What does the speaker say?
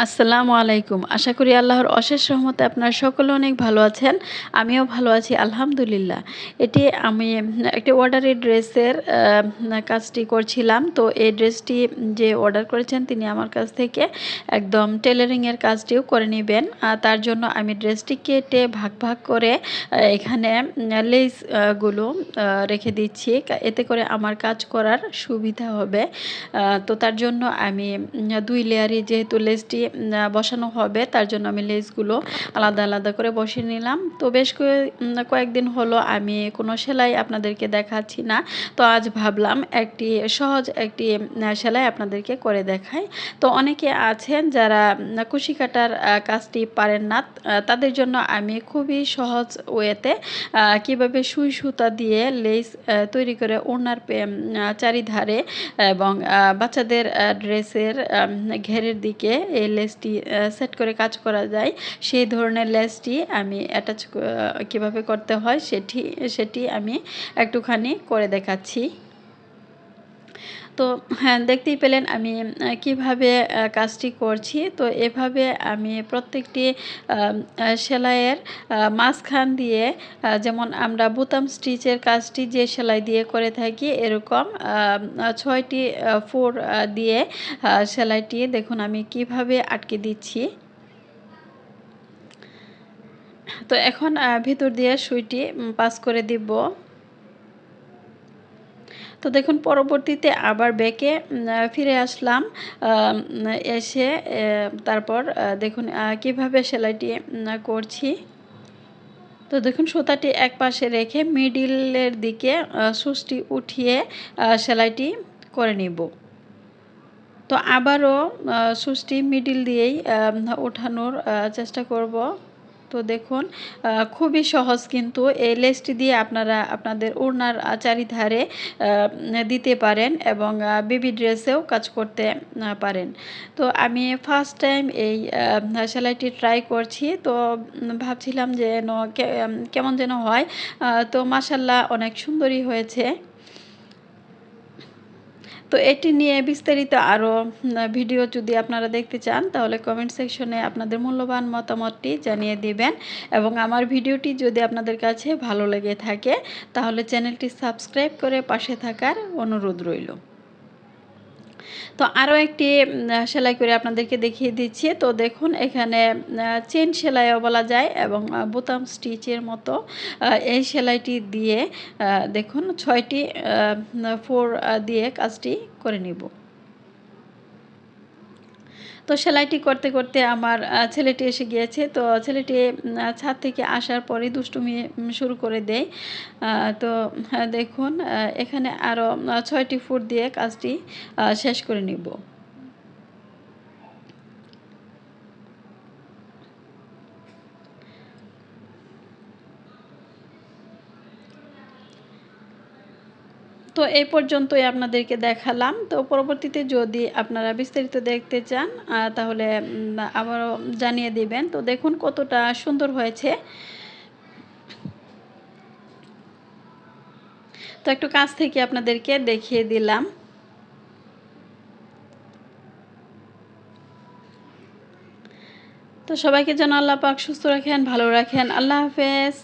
আসসালামু আলাইকুম। আশা করি আল্লাহর অশেষ রহমতে আপনারা সকলে অনেক ভালো আছেন। আমিও ভালো আছি আলহামদুলিল্লাহ। এটি আমি একটি অর্ডারি ড্রেসের কাজটি করছিলাম। তো এই ড্রেসটি যে অর্ডার করেছেন তিনি আমার কাছ থেকে একদম টেলারিংয়ের কাজটিও করে নিবেন। তার জন্য আমি ড্রেসটি কেটে ভাগ ভাগ করে এখানে লেস গুলো রেখে দিচ্ছি। এতে করে আমার কাজ করার সুবিধা হবে। তো তার জন্য আমি ২ লেয়ারে যেহেতু লেসটি বসানো হবে তার জন্য আমি লেসগুলো আলাদা আলাদা করে বসিয়ে নিলাম। তো বেশ কয়েকদিন হলো আমি কোনো সেলাই আপনাদেরকে দেখাচ্ছি না। তো আজ ভাবলাম সহজ একটি সেলাই আপনাদেরকে করে দেখাই। তো অনেকে আছেন যারা কুশি কাটার কাজটি পারেন না, তাদের জন্য আমি খুবই সহজ ওয়েতে কীভাবে সুই সুতা দিয়ে লেস তৈরি করে ওড়নার চারিধারে এবং বাচ্চাদের ড্রেসের ঘেরের দিকে এই লেসটি সেট করে কাজ করা যায়, সেই ধরনের লেসটি আমি অ্যাটাচ কীভাবে করতে হয় সেটি আমি একটুখানি করে দেখাচ্ছি। তো হ্যাঁ, দেখতেই পেলেন আমি কিভাবে কাজটি করছি। তো এভাবে আমি প্রত্যেকটি সেলাইয়ের মাঝখান দিয়ে যেমন আমরা বোতাম স্টিচের কাজটি যে সেলাই দিয়ে করে থাকি এরকম ৬টি ফোর দিয়ে সেলাইটি দেখুন আমি কিভাবে আটকে দিচ্ছি। তো এখন ভিতর দিয়ে সুইটি পাস করে দিব। তো দেখুন পরবর্তীতে আবার ব্যাকে ফিরে আসলাম। এসে তারপর দেখুন কিভাবে সেলাইটি করছি। তো দেখুন সুতাটি এক পাশে রেখে মিডিলের দিকে সুচটি উঠিয়ে সেলাইটি করে নিব। তো আবারও সুচটি মিডিল দিয়েই ওঠানোর চেষ্টা করব। তো দেখুন খুবই সহজ, কিন্তু এই লেসটি দিয়ে আপনারা আপনাদের ওড়নার চারিধারে দিতে পারেন এবং বেবি ড্রেসেও কাজ করতে পারেন। তো আমি ফার্স্ট টাইম এই সেলাইটি ট্রাই করছি। তো ভাবছিলাম যে কেমন যেন হয়। তো মাশাআল্লাহ অনেক সুন্দরই হয়েছে। তো এটি নিয়ে বিস্তারিত আরও ভিডিও যদি আপনারা দেখতে চান তাহলে কমেন্ট সেকশনে আপনাদের মূল্যবান মতামতটি জানিয়ে দিবেন এবং আমার ভিডিওটি যদি আপনাদের কাছে ভালো লেগে থাকে তাহলে চ্যানেলটি সাবস্ক্রাইব করে পাশে থাকার অনুরোধ রইল। তো আরও একটি সেলাই করে আপনাদেরকে দেখিয়ে দিচ্ছি। তো দেখুন এখানে চেন সেলাইও বলা যায় এবং বোতাম স্টিচের মতো এই সেলাইটি দিয়ে দেখুন ৬টি ফোর দিয়ে কাজটি করে নিব। তো সেলাইটি করতে করতে আমার ছেলেটি এসে গিয়েছে। তো ছেলেটি ছাদ থেকে আসার পরেই দুষ্টুমি শুরু করে দেয়। তো দেখুন এখানে আরও ৬টি ফুট দিয়ে কাজটি শেষ করে নিব। তো এই পর্যন্তই আপনাদেরকে দেখালাম। তো পরবর্তীতে যদি আপনারা বিস্তারিত দেখতে চান তাহলে আবারও জানিয়ে দিবেন। তো দেখুন কতটা সুন্দর হয়েছে। তো একটু কাছ থেকে আপনাদেরকে দেখিয়ে দিলাম। তো সবাইকে যেন আল্লাহ পাক সুস্থ রাখেন, ভালো রাখেন। আল্লাহ হাফেজ।